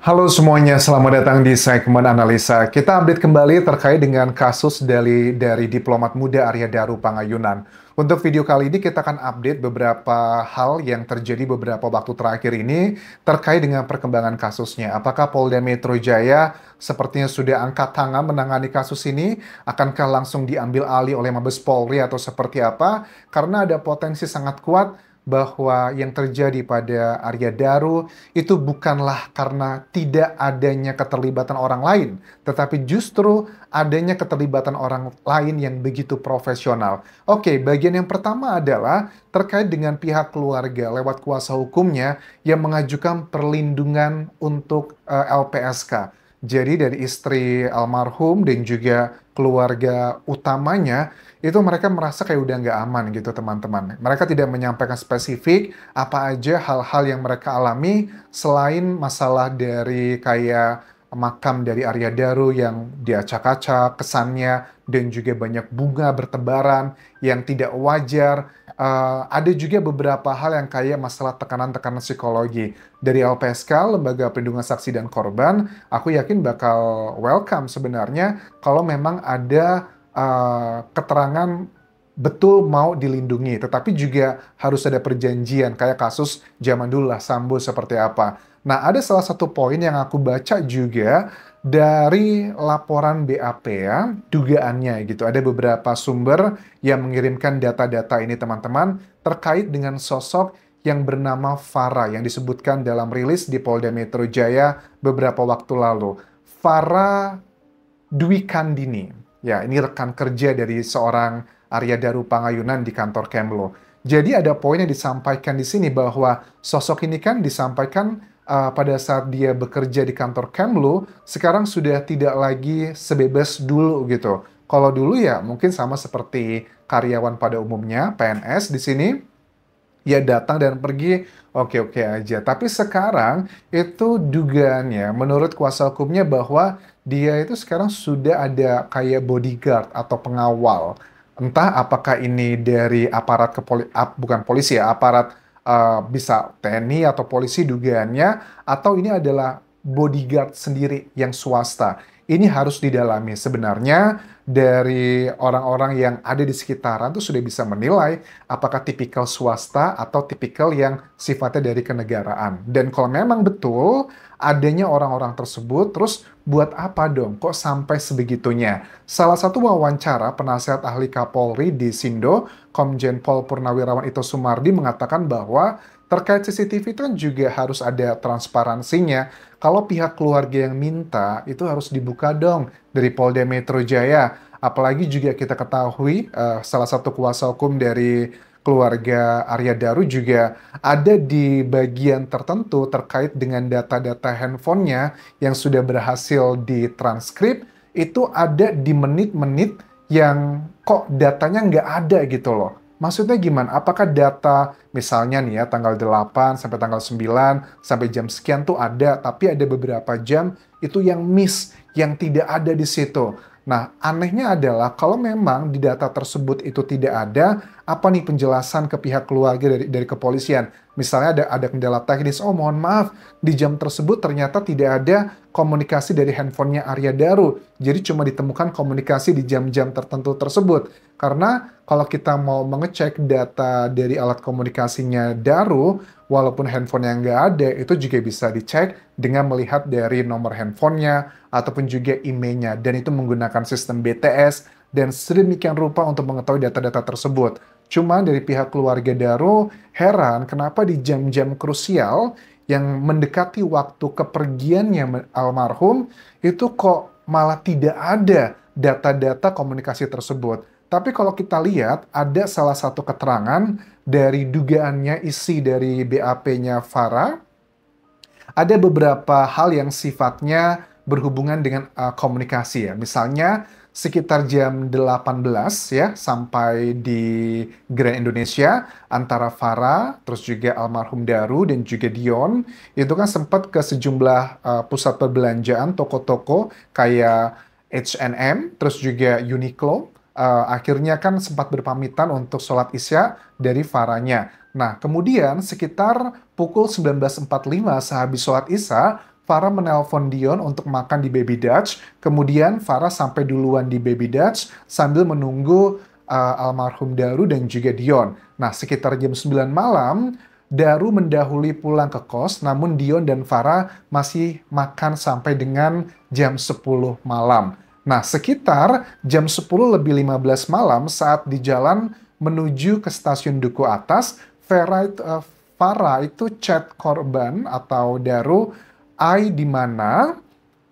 Halo semuanya, selamat datang di segmen analisa. Kita update kembali terkait dengan kasus dari diplomat muda Arya Daru Pangayunan. Untuk video kali ini kita akan update beberapa hal yang terjadi beberapa waktu terakhir ini terkait dengan perkembangan kasusnya. Apakah Polda Metro Jaya sepertinya sudah angkat tangan menangani kasus ini? Akankah langsung diambil alih oleh Mabes Polri atau seperti apa? Karena ada potensi sangat kuat bahwa yang terjadi pada Arya Daru itu bukanlah karena tidak adanya keterlibatan orang lain, tetapi justru adanya keterlibatan orang lain yang begitu profesional. Oke, bagian yang pertama adalah terkait dengan pihak keluarga lewat kuasa hukumnya yang mengajukan perlindungan untuk LPSK. Jadi dari istri almarhum dan juga keluarga utamanya itu mereka merasa kayak udah nggak aman gitu teman-teman. Mereka tidak menyampaikan spesifik apa aja hal-hal yang mereka alami selain masalah dari kayak makam dari Arya Daru yang diacak-acak kesannya dan juga banyak bunga bertebaran yang tidak wajar. Ada juga beberapa hal yang kayak masalah tekanan-tekanan psikologi dari LPSK, Lembaga Perlindungan Saksi dan Korban. Aku yakin bakal welcome sebenarnya kalau memang ada keterangan betul mau dilindungi, tetapi juga harus ada perjanjian kayak kasus zaman dulu lah Sambo seperti apa. Nah, ada salah satu poin yang aku baca juga dari laporan BAP ya, dugaannya gitu. Ada beberapa sumber yang mengirimkan data-data ini teman-teman terkait dengan sosok yang bernama Farah yang disebutkan dalam rilis di Polda Metro Jaya beberapa waktu lalu. Farah Dwi Kandini. Ya, ini rekan kerja dari seorang Arya Daru Pangayunan di kantor Kemlo. Jadi ada poin yang disampaikan di sini bahwa sosok ini kan disampaikan pada saat dia bekerja di kantor Kemlu, sekarang sudah tidak lagi sebebas dulu gitu. Kalau dulu ya mungkin sama seperti karyawan pada umumnya, PNS di sini, ya datang dan pergi oke-oke aja. Tapi sekarang itu dugaannya menurut kuasa hukumnya bahwa dia itu sekarang sudah ada kayak bodyguard atau pengawal. Entah apakah ini dari aparat bukan polisi ya, aparat bisa TNI atau polisi dugaannya, atau ini adalah bodyguard sendiri yang swasta. Ini harus didalami. Sebenarnya dari orang-orang yang ada di sekitaran tuh sudah bisa menilai apakah tipikal swasta atau tipikal yang sifatnya dari kenegaraan. Dan kalau memang betul adanya orang-orang tersebut, terus buat apa dong? Kok sampai sebegitunya? Salah satu wawancara penasihat ahli Kapolri di Sindo, Komjen Pol Purnawirawan Ito Sumardi mengatakan bahwa terkait CCTV itu kan juga harus ada transparansinya. Kalau pihak keluarga yang minta, itu harus dibuka dong dari Polda Metro Jaya. Apalagi juga kita ketahui, salah satu kuasa hukum dari keluarga Arya Daru juga ada di bagian tertentu terkait dengan data-data handphonenya yang sudah berhasil ditranskrip, itu ada di menit-menit yang kok datanya nggak ada gitu loh. Maksudnya gimana? Apakah data misalnya nih ya tanggal 8 sampai tanggal 9 sampai jam sekian tuh ada, tapi ada beberapa jam itu yang miss, yang tidak ada di situ. Nah, anehnya adalah kalau memang di data tersebut itu tidak ada, apa nih penjelasan ke pihak keluarga dari kepolisian? Misalnya ada kendala teknis, oh mohon maaf, di jam tersebut ternyata tidak ada komunikasi dari handphonenya Arya Daru. Jadi cuma ditemukan komunikasi di jam-jam tertentu tersebut. Karena kalau kita mau mengecek data dari alat komunikasinya Daru, walaupun handphone yang nggak ada, itu juga bisa dicek dengan melihat dari nomor handphonenya ataupun juga emailnya. Dan itu menggunakan sistem BTS dan sedemikian rupa untuk mengetahui data-data tersebut. Cuma dari pihak keluarga Daru heran kenapa di jam-jam krusial yang mendekati waktu kepergiannya almarhum itu kok malah tidak ada data-data komunikasi tersebut. Tapi kalau kita lihat ada salah satu keterangan dari dugaannya isi dari BAP-nya Farah, ada beberapa hal yang sifatnya berhubungan dengan komunikasi ya. Misalnya sekitar jam 18 ya sampai di Grand Indonesia antara Farah terus juga almarhum Daru dan juga Dion itu kan sempat ke sejumlah pusat perbelanjaan toko-toko kayak H&M terus juga Uniqlo. Akhirnya kan sempat berpamitan untuk sholat Isya dari Farahnya. Nah, kemudian sekitar pukul 19.45 sehabis sholat Isya, Farah menelpon Dion untuk makan di Baby Dutch. Kemudian Farah sampai duluan di Baby Dutch sambil menunggu almarhum Daru dan juga Dion. Nah, sekitar jam 9 malam, Daru mendahului pulang ke kos, namun Dion dan Farah masih makan sampai dengan jam 10 malam. Nah, sekitar jam 10 lebih 15 malam saat di jalan menuju ke stasiun Duku Atas, Farah itu chat korban atau Daru, I di mana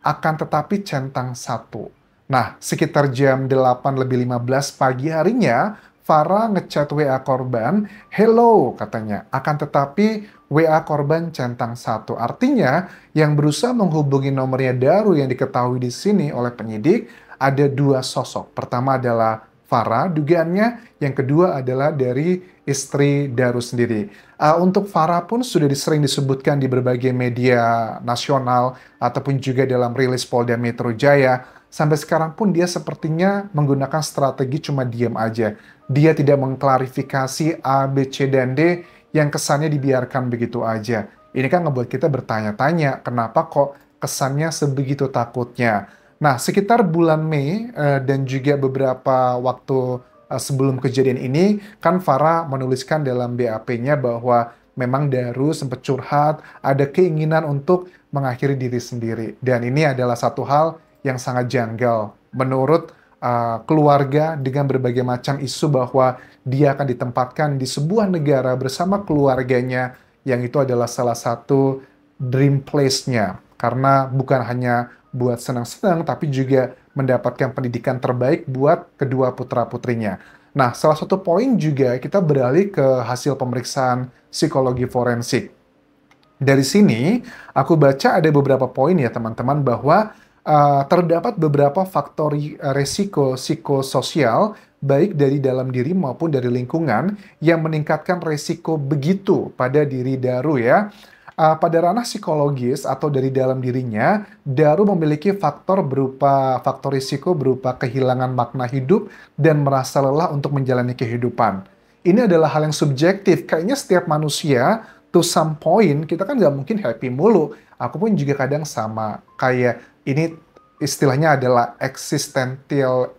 akan tetapi centang satu. Nah, sekitar jam 8 lebih 15 pagi harinya, Farah ngechat WA korban, hello katanya, akan tetapi WA korban centang satu. Artinya, yang berusaha menghubungi nomornya Daru yang diketahui di sini oleh penyidik, ada dua sosok. Pertama adalah Farah, dugaannya. Yang kedua adalah dari istri Daru sendiri. Untuk Farah pun sudah sering disebutkan di berbagai media nasional ataupun juga dalam rilis Polda Metro Jaya. Sampai sekarang pun dia sepertinya menggunakan strategi cuma diam aja. Dia tidak mengklarifikasi A, B, C, dan D yang kesannya dibiarkan begitu aja. Ini kan ngebuat kita bertanya-tanya, kenapa kok kesannya sebegitu takutnya. Nah, sekitar bulan Mei dan juga beberapa waktu sebelum kejadian ini, kan Farah menuliskan dalam BAP-nya bahwa memang Daru sempat curhat, ada keinginan untuk mengakhiri diri sendiri. Dan ini adalah satu hal yang sangat janggal menurut keluarga dengan berbagai macam isu bahwa dia akan ditempatkan di sebuah negara bersama keluarganya yang itu adalah salah satu dream place-nya. Karena bukan hanya buat senang-senang, tapi juga mendapatkan pendidikan terbaik buat kedua putra-putrinya. Nah, salah satu poin juga kita beralih ke hasil pemeriksaan psikologi forensik. Dari sini, aku baca ada beberapa poin ya teman-teman bahwa terdapat beberapa faktor resiko psikososial baik dari dalam diri maupun dari lingkungan yang meningkatkan resiko begitu pada diri Daru ya. Pada ranah psikologis atau dari dalam dirinya, Daru memiliki faktor risiko berupa kehilangan makna hidup dan merasa lelah untuk menjalani kehidupan. Ini adalah hal yang subjektif. Kayaknya setiap manusia to some point kita kan nggak mungkin happy mulu. Aku pun juga kadang sama kayak ini istilahnya adalah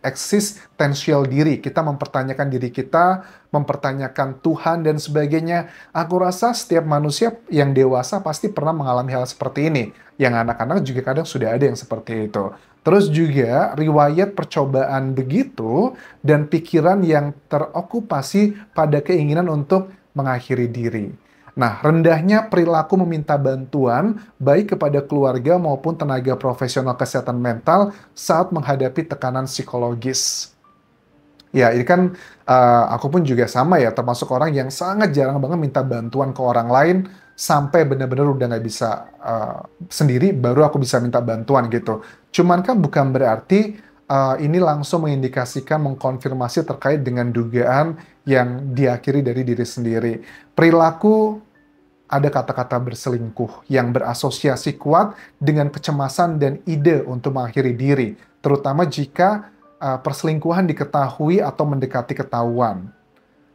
eksistensial diri. Kita mempertanyakan diri kita, mempertanyakan Tuhan dan sebagainya. Aku rasa setiap manusia yang dewasa pasti pernah mengalami hal seperti ini. Yang anak-anak juga kadang sudah ada yang seperti itu. Terus juga riwayat percobaan begitu dan pikiran yang terokupasi pada keinginan untuk mengakhiri diri. Nah, rendahnya perilaku meminta bantuan baik kepada keluarga maupun tenaga profesional kesehatan mental saat menghadapi tekanan psikologis. Ya, ini kan aku pun juga sama ya, termasuk orang yang sangat jarang banget minta bantuan ke orang lain sampai benar-benar udah nggak bisa sendiri, baru aku bisa minta bantuan gitu. Cuman kan bukan berarti ini langsung mengindikasikan, mengkonfirmasi terkait dengan dugaan yang diakhiri dari diri sendiri. Perilaku ada kata-kata berselingkuh yang berasosiasi kuat dengan kecemasan dan ide untuk mengakhiri diri, terutama jika perselingkuhan diketahui atau mendekati ketahuan.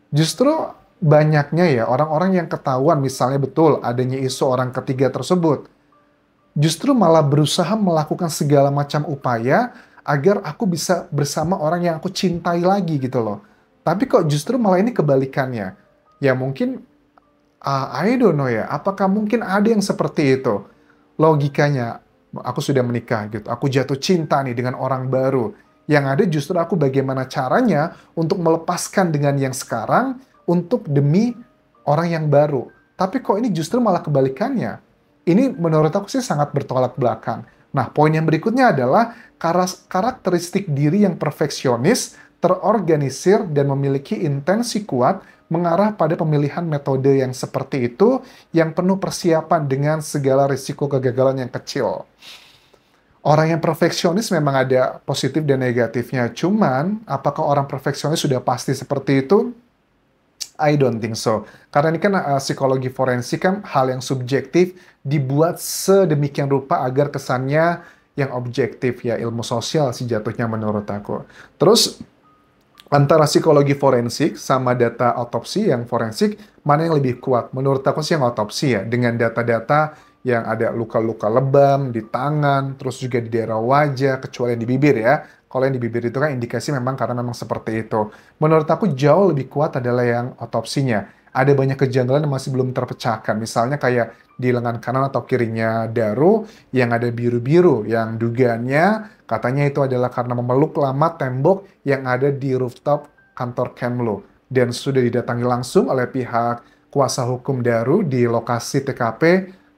Justru banyaknya ya orang-orang yang ketahuan misalnya betul adanya isu orang ketiga tersebut, justru malah berusaha melakukan segala macam upaya agar aku bisa bersama orang yang aku cintai lagi gitu loh. Tapi kok justru malah ini kebalikannya. Ya mungkin, I don't know ya, apakah mungkin ada yang seperti itu? Logikanya, aku sudah menikah gitu, aku jatuh cinta nih dengan orang baru. Yang ada justru aku bagaimana caranya untuk melepaskan dengan yang sekarang untuk demi orang yang baru. Tapi kok ini justru malah kebalikannya. Ini menurut aku sih sangat bertolak belakang. Nah, poin yang berikutnya adalah karakteristik diri yang perfeksionis, terorganisir, dan memiliki intensi kuat mengarah pada pemilihan metode yang seperti itu yang penuh persiapan dengan segala risiko kegagalan yang kecil. Orang yang perfeksionis memang ada positif dan negatifnya. Cuman, apakah orang perfeksionis sudah pasti seperti itu? I don't think so. Karena ini kan psikologi forensik kan hal yang subjektif dibuat sedemikian rupa agar kesannya yang objektif ya, ilmu sosial sih jatuhnya menurut aku. Terus antara psikologi forensik sama data otopsi yang forensik, mana yang lebih kuat? Menurut aku sih yang otopsi ya, dengan data-data yang ada luka-luka lebam di tangan, terus juga di daerah wajah, kecuali yang di bibir ya. Kalau yang di bibir itu kan indikasi memang karena memang seperti itu. Menurut aku jauh lebih kuat adalah yang otopsinya. Ada banyak kejanggalan yang masih belum terpecahkan. Misalnya kayak di lengan kanan atau kirinya Daru yang ada biru-biru, yang dugaannya katanya itu adalah karena memeluk lama tembok yang ada di rooftop kantor Kemlu. Dan sudah didatangi langsung oleh pihak kuasa hukum Daru di lokasi TKP,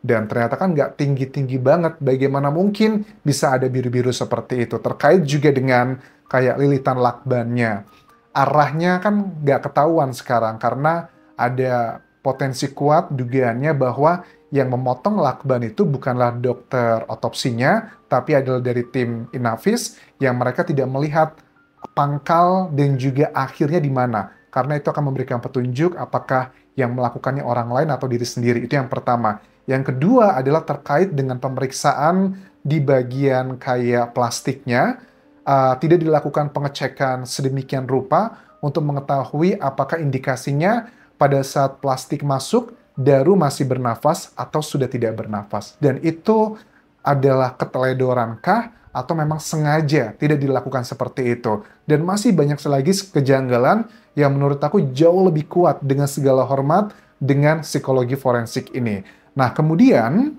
dan ternyata kan nggak tinggi-tinggi banget. Bagaimana mungkin bisa ada biru-biru seperti itu? Terkait juga dengan kayak lilitan lakbannya. Arahnya kan nggak ketahuan sekarang karena ada potensi kuat dugaannya bahwa yang memotong lakban itu bukanlah dokter otopsinya, tapi adalah dari tim Inavis yang mereka tidak melihat pangkal dan juga akhirnya di mana. Karena itu akan memberikan petunjuk apakah yang melakukannya orang lain atau diri sendiri. Itu yang pertama. Yang kedua adalah terkait dengan pemeriksaan di bagian kayak plastiknya. Tidak dilakukan pengecekan sedemikian rupa untuk mengetahui apakah indikasinya pada saat plastik masuk, Daru masih bernafas atau sudah tidak bernafas. Dan itu adalah keteledorankah atau memang sengaja tidak dilakukan seperti itu. Dan masih banyak lagi kejanggalan yang menurut aku jauh lebih kuat dengan segala hormat dengan psikologi forensik ini. Nah, kemudian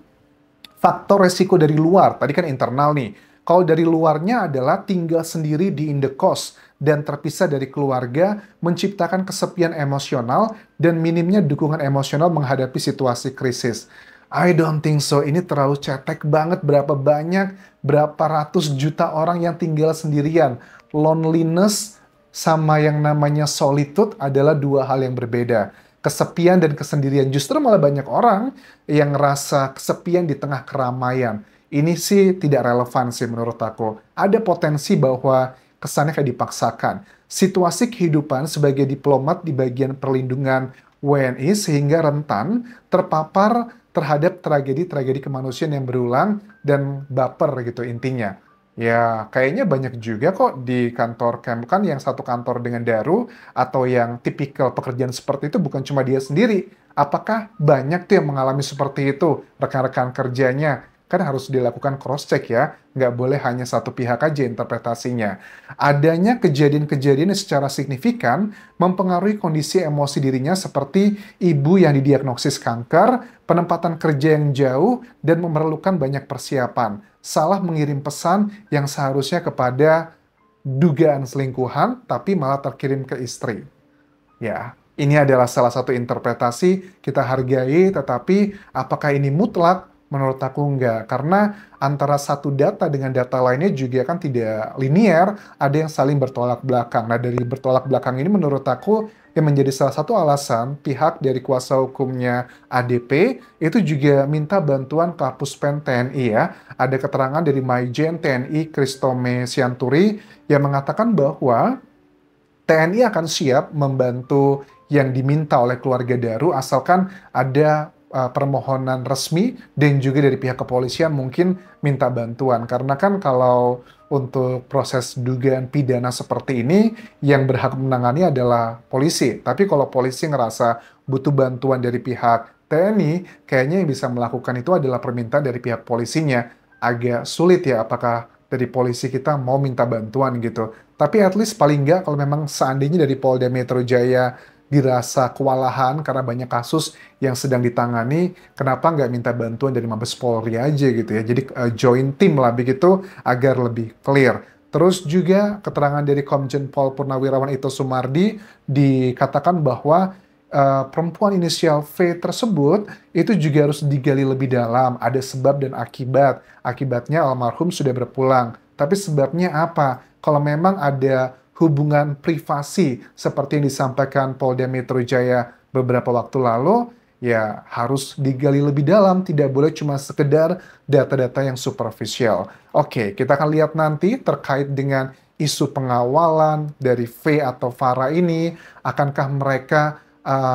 faktor resiko dari luar, tadi kan internal nih. Kalau dari luarnya adalah tinggal sendiri di indekos dan terpisah dari keluarga, menciptakan kesepian emosional dan minimnya dukungan emosional menghadapi situasi krisis. I don't think so. Ini terlalu cetek banget. Berapa ratus juta orang yang tinggal sendirian. Loneliness sama yang namanya solitude adalah dua hal yang berbeda. Kesepian dan kesendirian. Justru malah banyak orang yang ngerasa kesepian di tengah keramaian. Ini sih tidak relevan sih menurut aku. Ada potensi bahwa kesannya kayak dipaksakan. Situasi kehidupan sebagai diplomat di bagian perlindungan WNI sehingga rentan terpapar terhadap tragedi-tragedi kemanusiaan yang berulang dan baper gitu intinya. Ya, kayaknya banyak juga kok di kantor Kemlu kan yang satu kantor dengan Daru atau yang tipikal pekerjaan seperti itu bukan cuma dia sendiri. Apakah banyak tuh yang mengalami seperti itu rekan-rekan kerjanya? Kan harus dilakukan cross-check ya, nggak boleh hanya satu pihak aja interpretasinya. Adanya kejadian-kejadian yang secara signifikan mempengaruhi kondisi emosi dirinya seperti ibu yang didiagnosis kanker, penempatan kerja yang jauh, dan memerlukan banyak persiapan. Salah mengirim pesan yang seharusnya kepada dugaan selingkuhan, tapi malah terkirim ke istri. Ya, ini adalah salah satu interpretasi kita hargai, tetapi apakah ini mutlak? Menurut aku enggak, karena antara satu data dengan data lainnya juga kan tidak linear, ada yang saling bertolak belakang. Nah, dari bertolak belakang ini menurut aku yang menjadi salah satu alasan pihak dari kuasa hukumnya ADP itu juga minta bantuan Kapus Pen TNI ya. Ada keterangan dari Maijen TNI Kristome Sianturi yang mengatakan bahwa TNI akan siap membantu yang diminta oleh keluarga Daru asalkan ada permohonan resmi dan juga dari pihak kepolisian mungkin minta bantuan. Karena kan kalau untuk proses dugaan pidana seperti ini yang berhak menangani adalah polisi. Tapi kalau polisi ngerasa butuh bantuan dari pihak TNI, kayaknya yang bisa melakukan itu adalah permintaan dari pihak polisinya. Agak sulit ya apakah dari polisi kita mau minta bantuan gitu. Tapi at least paling nggak kalau memang seandainya dari Polda Metro Jaya dirasa kewalahan karena banyak kasus yang sedang ditangani, kenapa nggak minta bantuan dari Mabes Polri aja gitu ya. Jadi join tim lah begitu agar lebih clear. Terus juga keterangan dari Komjen Pol Purnawirawan Ito Sumardi dikatakan bahwa perempuan inisial V tersebut itu juga harus digali lebih dalam. Ada sebab dan akibat. Akibatnya almarhum sudah berpulang. Tapi sebabnya apa? Kalau memang ada hubungan privasi seperti yang disampaikan Polda Metro Jaya beberapa waktu lalu, ya harus digali lebih dalam, tidak boleh cuma sekedar data-data yang superficial. Oke, kita akan lihat nanti terkait dengan isu pengawalan dari V atau Farah ini, akankah mereka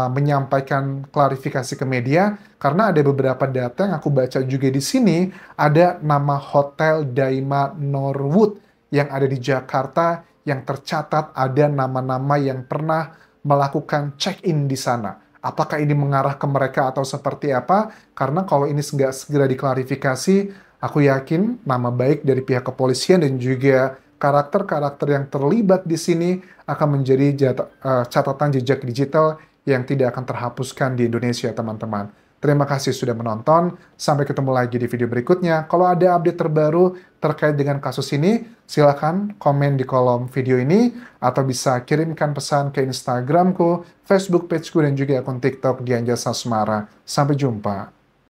menyampaikan klarifikasi ke media, karena ada beberapa data yang aku baca juga di sini, ada nama Hotel Daima Norwood yang ada di Jakarta yang tercatat ada nama-nama yang pernah melakukan check-in di sana. apakah ini mengarah ke mereka atau seperti apa? Karena kalau ini nggak segera diklarifikasi, aku yakin nama baik dari pihak kepolisian dan juga karakter-karakter yang terlibat di sini akan menjadi catatan jejak digital yang tidak akan terhapuskan di Indonesia, teman-teman. Terima kasih sudah menonton. Sampai ketemu lagi di video berikutnya. Kalau ada update terbaru terkait dengan kasus ini, silakan komen di kolom video ini atau bisa kirimkan pesan ke Instagramku, Facebook pageku, dan juga akun TikTok Dian Jasa Asmara. Sampai jumpa.